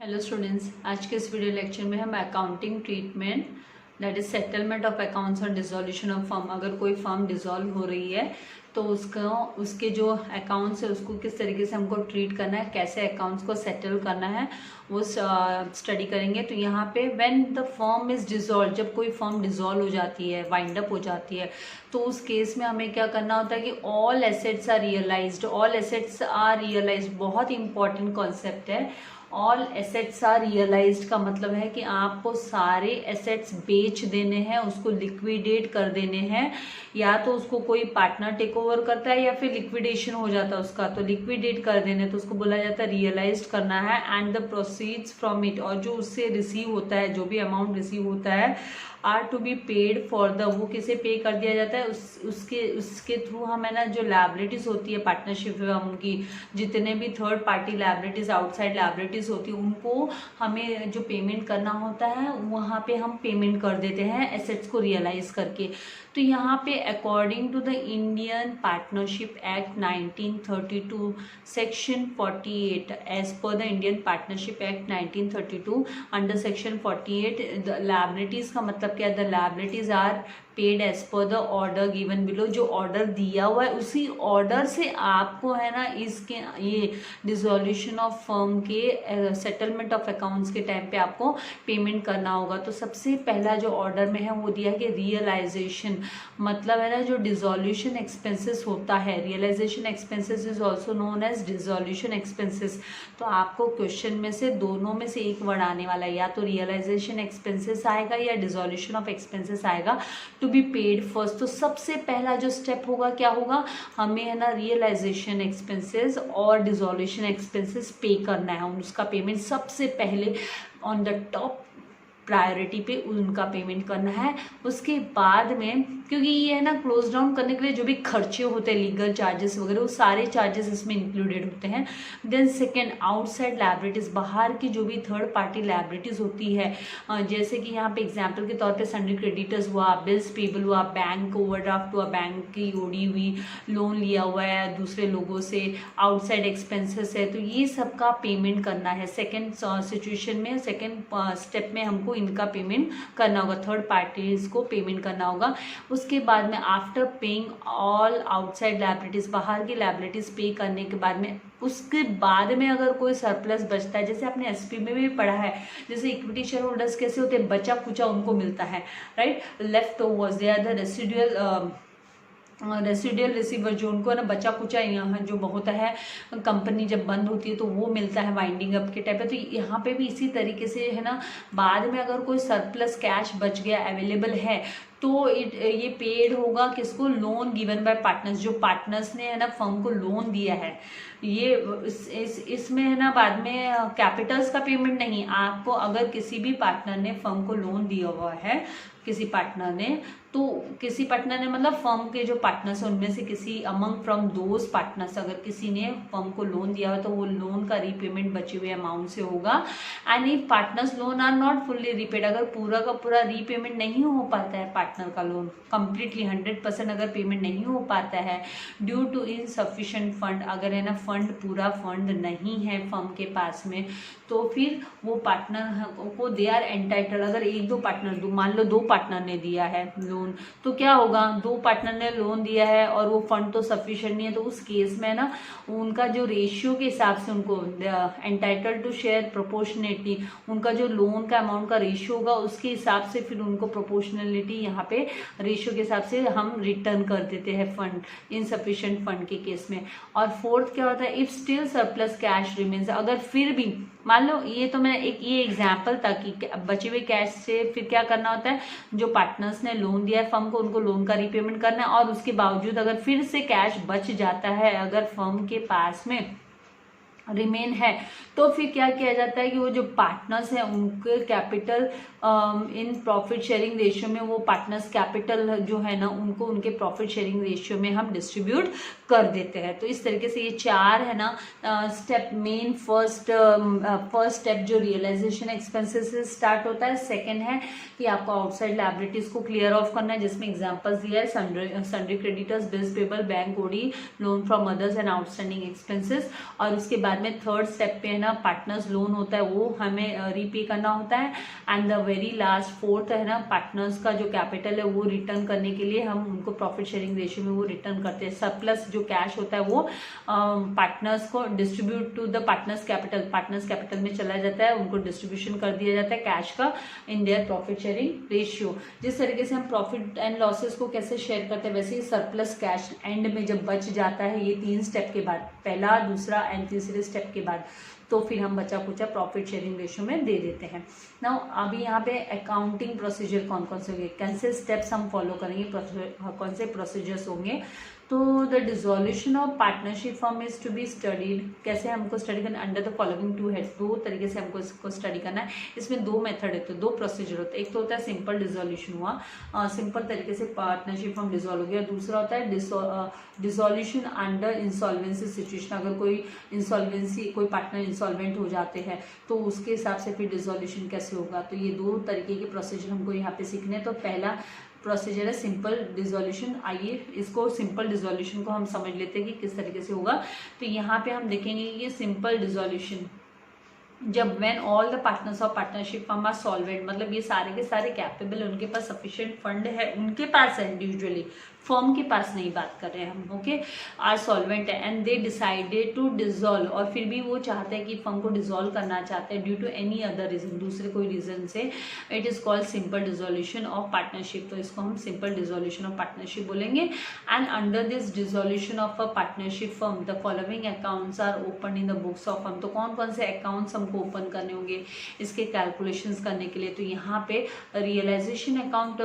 Hello students, आज के इस वीडियो लेक्चर में हम accounting treatment that is settlement of accounts और डिसोल्यूशन ऑफ फर्म, अगर कोई फर्म डिसॉल्व हो रही है तो उसके जो अकाउंट्स है उसको किस तरीके से हमको ट्रीट करना है, कैसे अकाउंट्स को सेटल करना है, वो स्टडी करेंगे। तो यहाँ पे when the firm is dissolve, जब कोई फर्म डिसॉल्व हो जाती है, वाइंड अप हो जाती है, तो उस केस में हमें क्या करना होता है कि all assets are realised. All assets are realised बहुत इंपॉर्टेंट कॉन्सेप्ट है। ऑल एसेट्स आर रियलाइज्ड का मतलब है कि आपको सारे एसेट्स बेच देने हैं, उसको लिक्विडेट कर देने हैं, या तो उसको कोई पार्टनर टेक ओवर करता है या फिर लिक्विडेशन हो जाता है उसका, तो लिक्विडेट कर देने तो उसको बोला जाता है रियलाइज्ड करना है। And the proceeds from it, और जो उससे रिसीव होता है, जो भी अमाउंट रिसीव होता है, are to be paid for the, वो किसे पे कर दिया जाता है, उसके थ्रू हमें ना जो लायबिलिटीज होती है पार्टनरशिप फर्म की, जितने भी third party liabilities, outside liabilities होती है, उनको हमें जो पेमेंट करना होता है वहाँ पे हम पेमेंट कर देते हैं एसेट्स को रियलाइज करके। तो यहाँ पे according to the Indian partnership act 1932 section 48, as per the Indian partnership act 1932 under section 48 the liabilities का मतलब क्या है, the liabilities are paid as per the order given below. जो ऑर्डर दिया हुआ है उसी ऑर्डर से आपको है ना इसके ये डिसोल्यूशन ऑफ फर्म के सेटलमेंट ऑफ अकाउंट्स के टाइम पे आपको पेमेंट करना होगा। तो सबसे पहला जो ऑर्डर में है वो दिया कि रियलाइजेशन, मतलब है ना जो डिसोल्यूशन एक्सपेंसेस होता है, realisation expenses is also known as dissolution expenses. तो आपको क्वेश्चन में से दोनों में से एक वर्ड आने वाला है, या तो रियलाइजेशन एक्सपेंसेस आएगा या डिसोल्यूशन ऑफ एक्सपेंसेस आएगा टू बी पेड फर्स्ट। तो सबसे पहला जो स्टेप होगा क्या होगा, हमें है ना रियलाइजेशन एक्सपेंसेस और डिसोल्यूशन एक्सपेंसेस पे करना है, उसका पेमेंट सबसे पहले ऑन द टॉप प्रायोरिटी पे उनका पेमेंट करना है। उसके बाद में, क्योंकि ये है ना क्लोज डाउन करने के लिए जो भी खर्चे होते हैं, लीगल चार्जेस वगैरह, वो सारे चार्जेस इसमें इंक्लूडेड होते हैं। देन सेकेंड, आउटसाइड लायबिलिटीज, बाहर की जो भी थर्ड पार्टी लायबिलिटीज होती है, जैसे कि यहाँ पे एग्जाम्पल के तौर पे सन्ड्री क्रेडिटर्स हुआ, बिल्स पेबल हुआ, बैंक ओवरड्राफ्ट हुआ, बैंक की ओडी हुई, लोन लिया हुआ है दूसरे लोगों से, आउटसाइड एक्सपेंसेस है, तो ये सबका पेमेंट करना है। सेकेंड सिचुएशन में, सेकेंड स्टेप में हमको इनका पेमेंट करना होगा, थर्ड पार्टीज को पेमेंट करना होगा। उसके बाद में after paying all outside liabilities, बाहर की लायबिलिटीज पे करने के बाद में, उसके बाद में अगर कोई सरप्लस बचता है, जैसे आपने एसपी में भी पढ़ा है, जैसे इक्विटी शेयर होल्डर्स कैसे होते हैं, बचा कुचा उनको मिलता है, right. Left overs they are the residual receiver, जो उनको ना बचा कुचा यहाँ जो होता है, कंपनी जब बंद होती है तो वो मिलता है वाइंडिंग अप के टाइम पे। तो यहाँ पे भी इसी तरीके से है ना, बाद में अगर कोई सरप्लस कैश बच गया, अवेलेबल है, तो ये पेड होगा किसको, लोन गिवन बाय पार्टनर्स, जो पार्टनर्स ने है ना फर्म को लोन दिया है। ये इसमें है ना बाद में कैपिटल्स का पेमेंट नहीं, आपको अगर किसी भी पार्टनर ने फर्म को लोन दिया हुआ है, किसी पार्टनर ने, तो किसी पार्टनर ने मतलब फर्म के जो पार्टनर्स हैं उनमें से किसी अमंग फ्रॉम दोज पार्टनर्स, अगर किसी ने फर्म को लोन दिया हो तो वो लोन का रीपेमेंट बचे हुए अमाउंट से होगा। And if partners loan are not fully repaid, अगर पूरा का पूरा रीपेमेंट नहीं हो पाता है पार्टनर का लोन कंप्लीटली 100% अगर पेमेंट नहीं हो पाता है ड्यू टू इनसफिशिएंट फंड, अगर है ना फंड पूरा फंड नहीं है फर्म के पास में, तो फिर वो पार्टनर को दे आर एंटाइटल। अगर एक दो पार्टनर, मान लो दो पार्टनर ने दिया है लोन, तो क्या होगा, दो पार्टनर ने लोन दिया है और वो फंड तो सफिशिएंट नहीं है, तो उस केस में ना उनका जो रेशियो के हिसाब से उनको एंटाइटल टू शेयर प्रोपोर्शनेटली, उनका जो लोन का अमाउंट का रेशियो होगा उसके हिसाब से फिर उनको प्रोपोर्शनलिटी यहाँ पे रेशियो के हिसाब से हम रिटर्न कर देते हैं फंड, इनसफिशिएंट फंड के केस में। और फोर्थ क्या होता है, if still surplus cash remains, अगर फिर भी मान लो, ये तो मैं एक ये एग्जाम्पल था कि बचे हुए कैश से फिर क्या करना होता है, जो पार्टनर्स ने लोन दिया है फर्म को उनको लोन का रीपेमेंट करना है, और उसके बावजूद अगर फिर से कैश बच जाता है, अगर फर्म के पास में रिमेन है, तो फिर क्या किया जाता है कि वो जो पार्टनर्स हैं उनके capital in profit sharing ratio में वो पार्टनर्स कैपिटल जो है ना उनको उनके प्रॉफिट शेयरिंग रेशियो में हम डिस्ट्रीब्यूट कर देते हैं। तो इस तरीके से ये 4 है ना स्टेप, मेन फर्स्ट स्टेप जो रियलाइजेशन एक्सपेंसेस से स्टार्ट होता है। सेकंड है कि आपको आउटसाइड लायबिलिटीज को क्लियर ऑफ करना है, जिसमें एग्जांपल्स दिया है sundry creditors, bills payable, bank OD, loan from others and outstanding expenses. और उसके बाद में थर्ड स्टेप पे है ना पार्टनर्स लोन होता है, वो हमें रीपे करना होता है। And the very last fourth है ना पार्टनर्स का जो कैपिटल है वो रिटर्न करने के लिए हम उनको प्रॉफिट शेयरिंग रेशियो में वो रिटर्न करते हैं। सरप्लस जो कैश होता है वो पार्टनर्स को distribute to the partners capital में चला जाता है, उनको डिस्ट्रीब्यूशन कर दिया जाता है कैश का in their profit sharing ratio. जिस तरीके से हम प्रॉफिट एंड लॉसेस को कैसे शेयर करते हैं, वैसे ही सरप्लस कैश एंड में जब बच जाता है, ये 3 स्टेप के बाद, पहला, दूसरा एंड तीसरे स्टेप के बाद, तो फिर हम बचा कुचा प्रॉफिट शेयरिंग रेशियो में दे देते हैं। नाउ अभी यहाँ पे अकाउंटिंग प्रोसीजर कौन कौन से होंगे, कौन से स्टेप्स हम फॉलो करेंगे, कौन से प्रोसीजर्स होंगे। तो the dissolution of partnership firm is to be studied, कैसे हमको स्टडी करना, अंडर द फॉलोइंग 2 हेड्स, 2 तरीके से हमको इसको स्टडी करना है। इसमें 2 मेथड है, तो 2 प्रोसीजर होते हैं। एक तो होता है सिंपल डिसोल्यूशन हुआ, सिंपल तरीके से पार्टनरशिप फर्म डिसॉल्व हो गया। दूसरा होता है डिसोल्यूशन अंडर इंसॉल्वेंसी सिचुएशन, अगर कोई इंसॉल्वेंसी, कोई पार्टनर इंसॉल्वेंट हो जाते हैं तो उसके हिसाब से फिर डिसोल्यूशन कैसे होगा। तो ये 2 तरीके के प्रोसीजर हमको यहाँ पे सीखने हैं। तो पहला प्रोसीजर है सिंपल डिसोल्यूशन। आइए इसको सिंपल डिसोल्यूशन को हम समझ लेते हैं कि किस तरीके से होगा। तो यहाँ पे हम देखेंगे कि सिंपल डिसोल्यूशन जब when all the partners of partnership firm are solvent, मतलब ये सारे के सारे कैपेबल, उनके पास सफिशिएंट फंड है, उनके पास है, इंडिविजुअली फर्म के पास नहीं बात कर रहे हैं हम, ओके, आर सॉल्वेंट है and they decided to dissolve, और फिर भी वो चाहते हैं कि फर्म को डिसॉल्व करना चाहते हैं due to any other reason, दूसरे कोई रीजन से, it is called simple dissolution of partnership. तो इसको हम सिंपल डिसोल्यूशन ऑफ पार्टनरशिप बोलेंगे। And under this dissolution of a partnership firm the following accounts are open in the books of firm. तो कौन कौन से अकाउंट्स हमको ओपन करने होंगे इसके कैलकुलेशंस करने के लिए। तो यहाँ पे रियलाइजेशन अकाउंट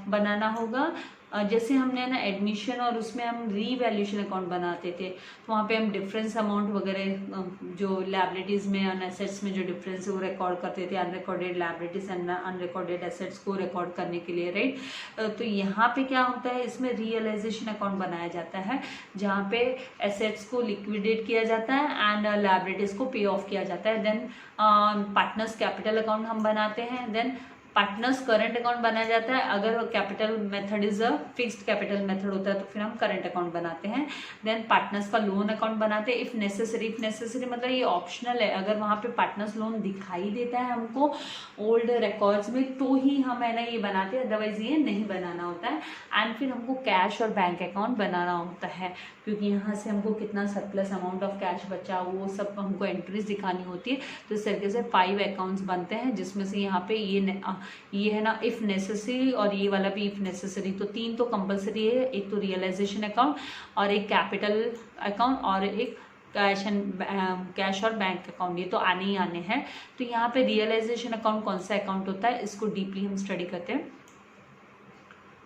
बनाना होगा, जैसे हमने ना एडमिशन और उसमें हम रीवैल्यूएशन अकाउंट बनाते थे, तो वहाँ पे हम डिफरेंस अमाउंट वगैरह जो लायबिलिटीज में और एसेट्स में जो डिफरेंस है वो रिकॉर्ड करते थे, unrecorded liabilities and unrecorded assets को रिकॉर्ड करने के लिए, राइट। तो यहाँ पे क्या होता है, इसमें रियलाइजेशन अकाउंट बनाया जाता है जहाँ पे एसेट्स को लिक्विडेट किया जाता है एंड लायबिलिटीज को पे ऑफ किया जाता है। देन पार्टनर्स कैपिटल अकाउंट हम बनाते हैं। देन पार्टनर्स करंट अकाउंट बनाया जाता है, अगर capital method is a fixed capital method होता है तो फिर हम करंट अकाउंट बनाते हैं। देन पार्टनर्स का लोन अकाउंट बनाते हैं इफ नेसेसरी मतलब ये ऑप्शनल है, अगर वहाँ पे पार्टनर्स लोन दिखाई देता है हमको ओल्ड रिकॉर्ड्स में तो ही हम है ना ये बनाते हैं, अदरवाइज ये नहीं बनाना होता है। एंड फिर हमको कैश और बैंक अकाउंट बनाना होता है, क्योंकि यहाँ से हमको कितना सरप्लस अमाउंट ऑफ कैश बचा वो सब हमको एंट्रीज दिखानी होती है। तो इस तरीके से 5 अकाउंट्स बनते हैं, जिसमें से यहाँ पे ये है ना इफ नेसेसरी और ये वाला भी इफ नेसेसरी। तो 3 तो कंपलसरी है, एक तो रियलाइजेशन अकाउंट और एक कैपिटल अकाउंट और एक कैश और बैंक अकाउंट, ये तो आने ही आने हैं। तो यहाँ पे रियलाइजेशन अकाउंट कौन सा अकाउंट होता है इसको डीपली हम स्टडी करते हैं।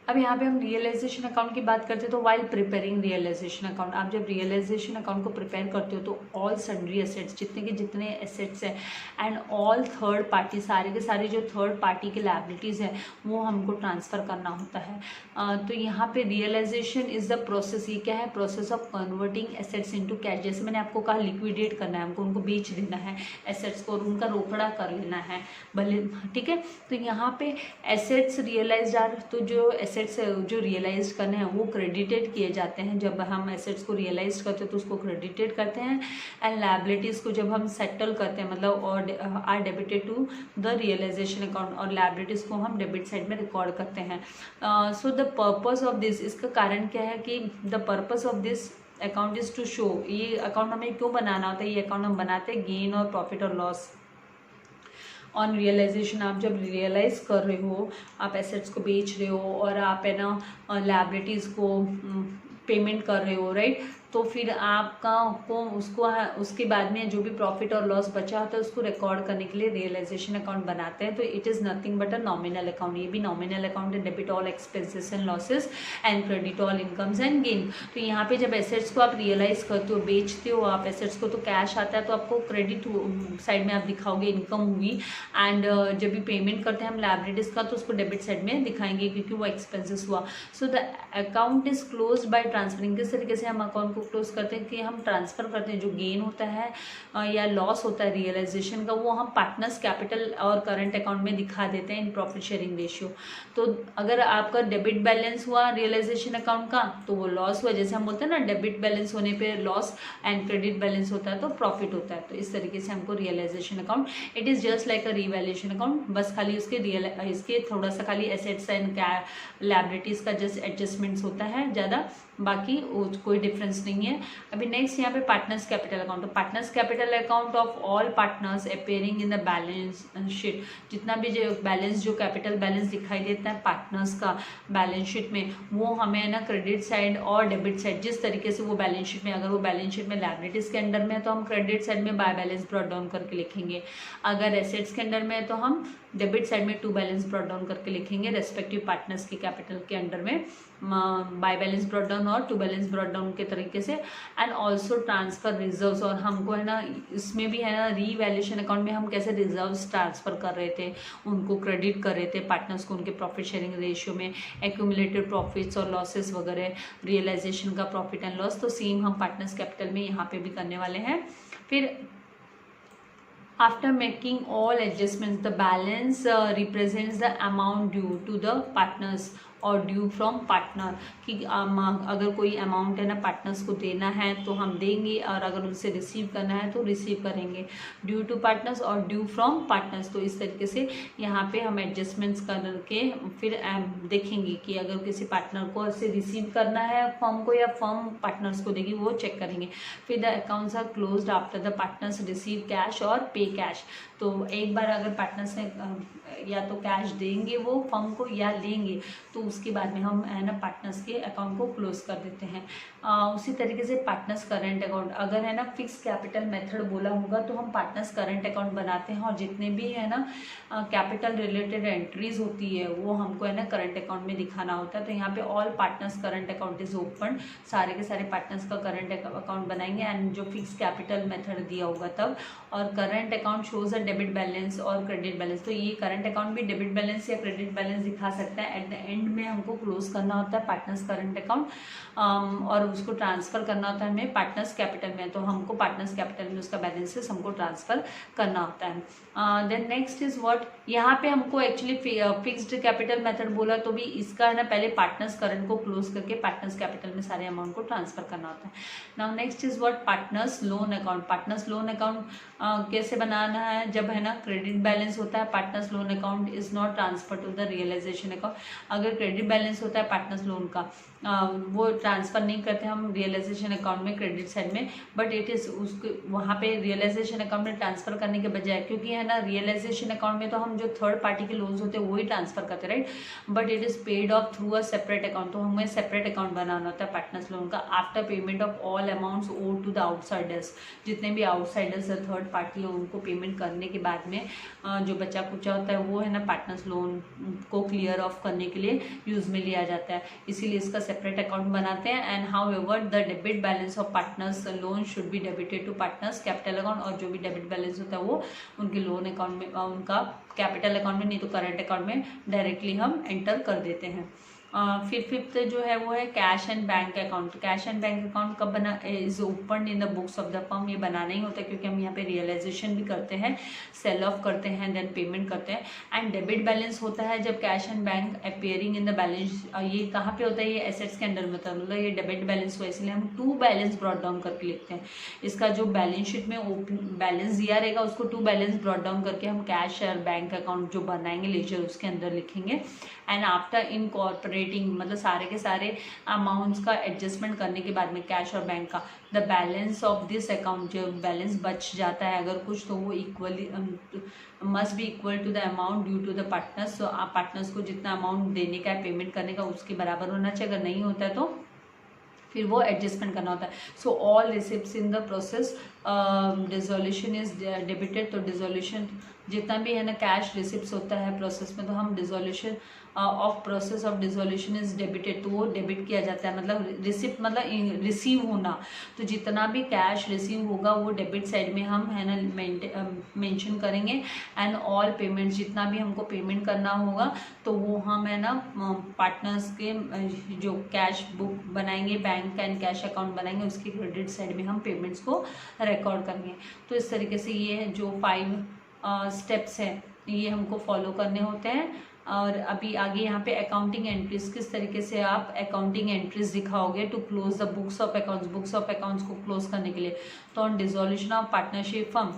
अब यहाँ पे हम रियलाइजेशन अकाउंट की बात करते हैं। तो वाइल प्रिपेयरिंग रियलाइजेशन अकाउंट, आप जब रियलाइजेशन अकाउंट को प्रिपेयर करते हो तो ऑल सन्ड्री एसेट्स, जितने के जितने एसेट्स हैं एंड ऑल थर्ड पार्टी, सारे के सारे जो थर्ड पार्टी के लायबिलिटीज़ हैं वो हमको ट्रांसफ़र करना होता है। तो यहाँ पे रियलाइजेशन इज़ द प्रोसेस, ये क्या है, process of converting assets into cash. जैसे मैंने आपको कहा लिक्विडेट करना है, हमको उनको बेच देना है एसेट्स को और उनका रोकड़ा कर लेना है भले, ठीक है। तो यहाँ पे एसेट्स रियलाइज्ड आर, तो जो एसेट्स जो रियलाइज करने हैं वो क्रेडिटेड किए जाते हैं। जब हम एसेट्स को रियलाइज करते हैं तो उसको क्रेडिटेड करते हैं। एंड लायबिलिटीज़ को जब हम सेटल करते हैं मतलब और are debited to the realisation account, और लायबिलिटीज़ को हम डेबिट साइड में रिकॉर्ड करते हैं। So the purpose of this, इसका कारण क्या है कि the purpose of this account is to show, ये अकाउंट हमें क्यों बनाना होता है, ये अकाउंट हम बनाते हैं गेन और प्रॉफिट और लॉस ऑन रियलाइजेशन। आप जब रियलाइज कर रहे हो, आप एसेट्स को बेच रहे हो और आप है ना लायबिलिटीज़ को पेमेंट कर रहे हो, राइट। तो फिर आपका को उसको उसके बाद में जो भी प्रॉफिट और लॉस बचा होता है उसको रिकॉर्ड करने के लिए रियलाइजेशन अकाउंट बनाते हैं। तो it is nothing but a nominal account. ये भी नॉमिनल अकाउंट है, debit all expenses and losses and credit all incomes and gain. तो यहाँ पे जब एसेट्स को आप रियलाइज करते हो, बेचते हो आप एसेट्स को, तो कैश आता है, तो आपको क्रेडिट साइड में आप दिखाओगे इनकम हुई, एंड जब भी पेमेंट करते हैं हम लायबिलिटीज का तो उसको डेबिट साइड में दिखाएंगे क्योंकि वो एक्सपेंसेस हुआ। So the account is close by transferring. किस तरीके से हम अकाउंट को क्लोज करते हैं कि हम ट्रांसफर करते हैं, जो गेन होता है या लॉस होता है रियलाइजेशन का, वो हम पार्टनर्स कैपिटल और करंट अकाउंट में दिखा देते हैं इन प्रॉफिट शेयरिंग रेशियो। तो अगर आपका डेबिट बैलेंस हुआ रियलाइजेशन अकाउंट का तो वो लॉस हुआ, जैसे हम बोलते हैं ना डेबिट बैलेंस होने पे लॉस एंड क्रेडिट बैलेंस होता है तो प्रॉफिट होता है। तो इस तरीके से हमको realisation account, it is just like a revaluation account, बस खाली उसके इसके थोड़ा सा खाली एसेट्स एंड लायबिलिटीज का जस्ट एडजस्टमेंट्स होता है ज़्यादा, बाकी कोई डिफरेंस नहीं है। अभी नेक्स्ट यहाँ पे पार्टनर्स कैपिटल अकाउंट। तो partners capital account of all partners appearing in the balance sheet. जितना भी जो बैलेंस, जो कैपिटल बैलेंस दिखाई देता है पार्टनर्स का बैलेंस शीट में, वो हमें ना क्रेडिट साइड और डेबिट साइड, जिस तरीके से वो बैलेंस शीट में, अगर वो बैलेंस शीट में लायबिलिटीज के अंडर में है तो हम क्रेडिट साइड में बाय बैलेंस ब्रॉट डाउन करके लिखेंगे, अगर एसेट्स के अंडर में है तो हम डेबिट साइड में टू बैलेंस ब्रॉट डाउन करके लिखेंगे रेस्पेक्टिव पार्टनर्स के कैपिटल के अंडर में, बाय बैलेंस ब्रॉट डाउन और टू बैलेंस ब्रॉट डाउन के तरीके से। एंड ऑल्सो ट्रांसफर रिजर्व्स, और हमको है ना इसमें भी है ना रीवैल्यूएशन अकाउंट में हम कैसे रिजर्व्स ट्रांसफर कर रहे थे, उनको क्रेडिट कर रहे थे पार्टनर्स को उनके प्रॉफिट शेयरिंग रेशियो में, एक्यूमुलेटेड प्रॉफिट्स और लॉसेस वगैरह, रियलाइजेशन का प्रॉफिट एंड लॉस, तो सेम हम पार्टनर्स कैपिटल में यहाँ पे भी करने वाले हैं। फिर after making all adjustments the balance represents the amount due to the partners और ड्यू फ्रॉम पार्टनर, कि अगर कोई अमाउंट है ना पार्टनर्स को देना है तो हम देंगे, और अगर उनसे रिसीव करना है तो रिसीव करेंगे, ड्यू टू पार्टनर्स और ड्यू फ्रॉम पार्टनर्स। तो इस तरीके से यहाँ पे हम एडजस्टमेंट्स करके फिर देखेंगे कि अगर किसी पार्टनर को ऐसे रिसीव करना है फर्म को या फर्म पार्टनर्स को देगी, वो चेक करेंगे। फिर the accounts are closed after the partners receive cash और पे कैश। तो एक बार अगर पार्टनर्स ने या तो कैश देंगे वो फर्म को या लेंगे, तो उसके बाद में हम है ना पार्टनर्स के अकाउंट को क्लोज कर देते हैं। उसी तरीके से पार्टनर्स करंट अकाउंट, अगर है ना फिक्स कैपिटल मेथड बोला होगा तो हम पार्टनर्स करंट अकाउंट बनाते हैं, और जितने भी है ना कैपिटल रिलेटेड एंट्रीज होती है वो हमको है ना करंट अकाउंट में दिखाना होता है। तो यहाँ पे all partners current account is open, सारे के सारे पार्टनर्स का करंट अकाउंट बनाएंगे, एंड जो फिक्स कैपिटल मेथड दिया होगा तब, और current account shows a debit balance और क्रेडिट बैलेंस। तो ये करंट अकाउंट भी डेबिट बैलेंस या क्रेडिट बैलेंस दिखा सकता है। एट द एंड में हमको क्लोज करना होता है पार्टनर्स करंट अकाउंट, और उसको ट्रांसफर करना होता है हमें पार्टनर्स कैपिटल में, तो हमको पार्टनर्स कैपिटल में उसका बैलेंसेस हमको ट्रांसफर करना होता है। देन नेक्स्ट इज व्हाट, यहाँ पे हमको एक्चुअली फिक्स्ड कैपिटल मेथड बोला तो भी इसका है ना पहले पार्टनर्स करंट को क्लोज करके पार्टनर्स कैपिटल में सारे अमाउंट को ट्रांसफर करना होता है। Now next is what, partners loan account. Partners loan account कैसे बनाना है, जब है ना क्रेडिट बैलेंस होता है partners loan account is not transfer to the realisation account. अगर क्रेडिट बैलेंस होता है पार्टनर्स लोन का, वो ट्रांसफर नहीं करते हम रियलाइजेशन अकाउंट में क्रेडिट साइड में, बट इट इज उसको वहाँ पे रियलाइजेशन अकाउंट में ट्रांसफर करने के बजाय, क्योंकि है ना रियलाइजेशन अकाउंट में तो हम जो थर्ड पार्टी के लोन्स होते हैं वही ट्रांसफर करते right, but it is paid off through a separate account. तो हमें सेपरेट अकाउंट बनाना होता है पार्टनर्स लोन का, after payment of all amounts owed to the outsiders. जितने भी आउटसाइडर्स है थर्ड पार्टी है उनको पेमेंट करने के बाद में जो बचा कुचा होता है वो है ना पार्टनर्स लोन को क्लियर ऑफ करने के लिए यूज में लिया जाता है, इसीलिए इसका सेपरेट अकाउंट बनाते हैं। And however the debit balance of partners loan should be debited to partners capital account, और जो भी डेबिट बैलेंस होता है वो उनके लोन अकाउंट में, उनका कैपिटल अकाउंट में नहीं तो करंट अकाउंट में डायरेक्टली हम एंटर कर देते हैं। फिर फिफ्थ जो है वो है cash and bank account. Cash and bank account कब बना, is open in the books of the firm. ये बनाना ही होता है क्योंकि हम यहाँ पे रियलाइजेशन भी करते हैं, सेल ऑफ करते हैं, देन पेमेंट करते हैं। एंड डेबिट बैलेंस होता है जब cash and bank appearing in the balance, ये कहाँ पे होता है, ये एसेट्स के अंडर में होता है, मतलब ये डेबिट बैलेंस हुआ, इसलिए हम टू बैलेंस ब्रॉट डाउन करके लिखते हैं। इसका जो बैलेंस शीट में बैलेंस दिया रहेगा उसको टू बैलेंस ब्रॉट डाउन करके हम कैश और बैंक अकाउंट जो बनाएंगे लेजर उसके अंदर लिखेंगे। एंड आफ्टर इनकॉर्पोरेटिंग, मतलब सारे के सारे अमाउंट्स का एडजस्टमेंट करने के बाद में कैश और बैंक का, the balance of this account, जो बैलेंस बच जाता है अगर कुछ तो वो equally must be equal to the amount due to the partners. तो आप पार्टनर्स को जितना अमाउंट देने का है पेमेंट करने का उसके बराबर होना चाहिए, अगर नहीं होता है तो फिर वो एडजस्टमेंट करना होता है। So all receipts in the process dissolution is debited. तो डिसोल्यूशन जितना भी है ना कैश रिसिप्ट्स होता है प्रोसेस में, तो हम dissolution of process of dissolution is debited, तो वो डेबिट किया जाता है। मतलब रिसिप्ट मतलब रिसीव होना, तो जितना भी कैश रिसीव होगा वो डेबिट साइड में हम है ना मेंशन करेंगे। एंड ऑल पेमेंट्स, जितना भी हमको पेमेंट करना होगा तो वो हम है ना पार्टनर्स के जो कैश बुक बनाएंगे, बैंक एंड कैश अकाउंट बनाएंगे, उसकी क्रेडिट साइड में हम पेमेंट्स को रिकॉर्ड करेंगे। तो इस तरीके से ये जो 5 स्टेप्स हैं ये हमको फॉलो करने होते हैं। और अभी आगे यहाँ पे अकाउंटिंग एंट्रीज, किस तरीके से आप अकाउंटिंग एंट्रीज दिखाओगे to close the books of accounts, books of accounts को क्लोज करने के लिए। तो on dissolution of partnership firm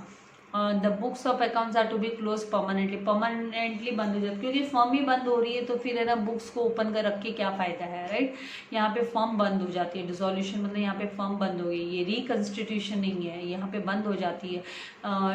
the books of accounts are to be close permanently बंद हो जाती, क्योंकि फर्म ही बंद हो रही है तो फिर है ना बुक्स को ओपन कर रख के क्या फायदा है, राइट। यहाँ पे फर्म बंद हो जाती है, डिसोल्यूशन मतलब यहाँ पे फर्म बंद हो गई, ये रिकंस्टिट्यूशन नहीं है, यहाँ पे बंद हो जाती है,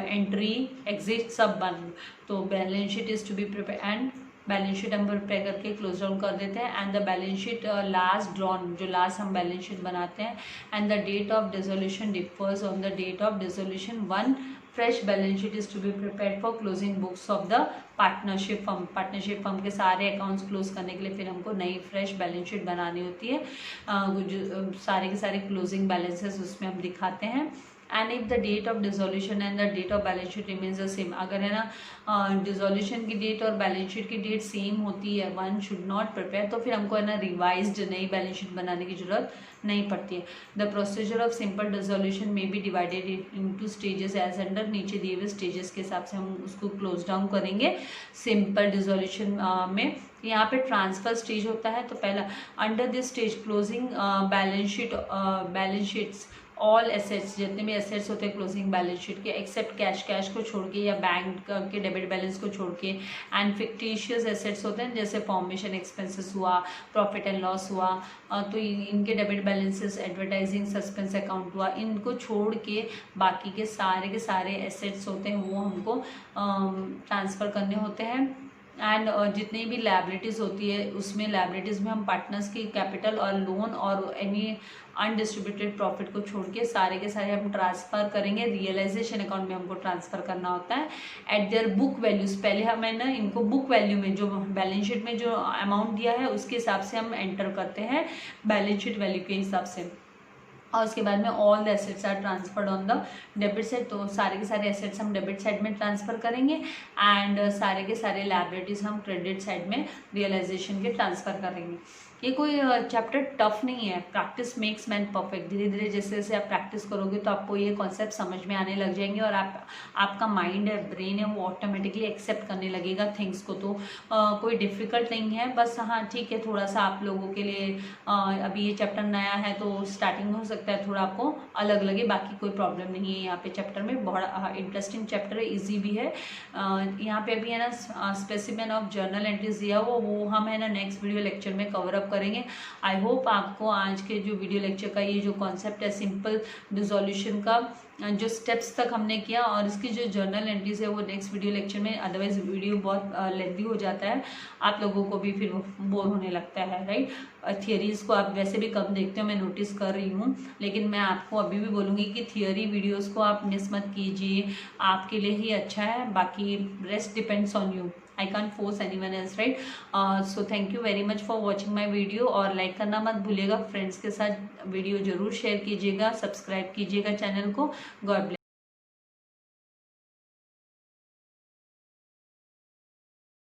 एंट्री एग्जिट सब बंद। तो balance sheet is to be prepare and balance sheet हम प्रिपेयर करके क्लोज डाउन कर देते हैं। And the balance sheet last drawn, जो लास्ट हम बैलेंस शीट बनाते हैं। And the date of dissolution differs on the date of dissolution. One fresh balance sheet is to be prepared for closing books of the partnership firm. Partnership firm के सारे accounts close करने के लिए फिर हमको नई फ्रेश बैलेंस शीट बनानी होती है। जो सारे के सारे क्लोजिंग बैलेंसेस उसमें हम दिखाते हैं। And if the date of dissolution and the date of balance sheet remains the same, अगर है ना डिसोल्यूशन की डेट और बैलेंस शीट की डेट सेम होती है, वन शुड नॉट प्रिपेयर, तो फिर हमको है ना रिवाइज्ड नई बैलेंस शीट बनाने की जरूरत नहीं पड़ती है। The procedure of simple dissolution में be divided into stages as under, नीचे दिए हुए स्टेजेस के हिसाब से हम उसको क्लोज डाउन करेंगे। सिंपल डिसोल्यूशन में यहाँ पे ट्रांसफर स्टेज होता है, तो पहला under this stage closing balance sheets all assets, जितने भी एसेट्स होते हैं क्लोजिंग बैलेंस शीट के, एक्सेप्ट कैश, कैश को छोड़ के या बैंक के डेबिट बैलेंस को छोड़ के, एंड फिक्टिशियस एसेट्स होते हैं जैसे फॉर्मेशन एक्सपेंसेस हुआ, प्रॉफिट एंड लॉस हुआ, तो इनके debit balances, advertising suspense account हुआ, इनको छोड़ के बाकी के सारे एसेट्स होते हैं वो हमको ट्रांसफ़र करने होते हैं। एंड जितनी भी लायबिलिटीज़ होती है उसमें लायबिलिटीज़ में हम पार्टनर्स की कैपिटल और लोन और एनी अनडिस्ट्रीब्यूटेड प्रॉफिट को छोड़ के सारे के सारे हम ट्रांसफ़र करेंगे। रियलाइजेशन अकाउंट में हमको ट्रांसफ़र करना होता है एट देयर बुक वैल्यूज़। पहले हमें ना इनको बुक वैल्यू में जो बैलेंस शीट में जो अमाउंट दिया है उसके हिसाब से हम एंटर करते हैं बैलेंस शीट वैल्यू के हिसाब से। और उसके बाद में all the assets are transferred on the debit side, तो सारे के सारे एसेट्स हम डेबिट साइड में ट्रांसफ़र करेंगे एंड सारे के सारे लायबिलिटीज़ हम क्रेडिट साइड में रियलाइजेशन के ट्रांसफ़र करेंगे। ये कोई चैप्टर टफ नहीं है, प्रैक्टिस मेक्स मैन परफेक्ट। धीरे धीरे जैसे जैसे आप प्रैक्टिस करोगे तो आपको ये कॉन्सेप्ट समझ में आने लग जाएंगे और आपका माइंड है, ब्रेन है, वो ऑटोमेटिकली एक्सेप्ट करने लगेगा थिंग्स को। तो कोई डिफ़िकल्ट नहीं है, बस हाँ ठीक है थोड़ा सा आप लोगों के लिए अभी ये चैप्टर नया है तो स्टार्टिंग हो सकता है थोड़ा आपको अलग लगे, बाकी कोई प्रॉब्लम नहीं है। यहाँ पे चैप्टर में बहुत इंटरेस्टिंग चैप्टर है, ईजी भी है। यहाँ पे अभी है ना स्पेसिमेन ऑफ जर्नल एंट्रीज दिया वो हम है ना नेक्स्ट वीडियो लेक्चर में कवर अप करेंगे। आई होप आपको आज के जो वीडियो लेक्चर का ये जो कॉन्सेप्ट है सिंपल डिसोल्यूशन का जो स्टेप्स तक हमने किया और इसकी जो जर्नल एंट्रीज है वो नेक्स्ट वीडियो लेक्चर में, अदरवाइज वीडियो बहुत लेंथी हो जाता है, आप लोगों को भी फिर बोर होने लगता है, राइट। थियरीज़ को आप वैसे भी कम देखते हो, मैं नोटिस कर रही हूँ, लेकिन मैं आपको अभी भी बोलूँगी कि थियरी वीडियोस को आप मिस मत कीजिए, आपके लिए ही अच्छा है, बाकी rest depends on you. I can't force anyone else, right? So thank you very much for watching my video और लाइक करना मत भूलिएगा, फ्रेंड्स के साथ वीडियो जरूर शेयर कीजिएगा, सब्सक्राइब कीजिएगा चैनल को। God bless.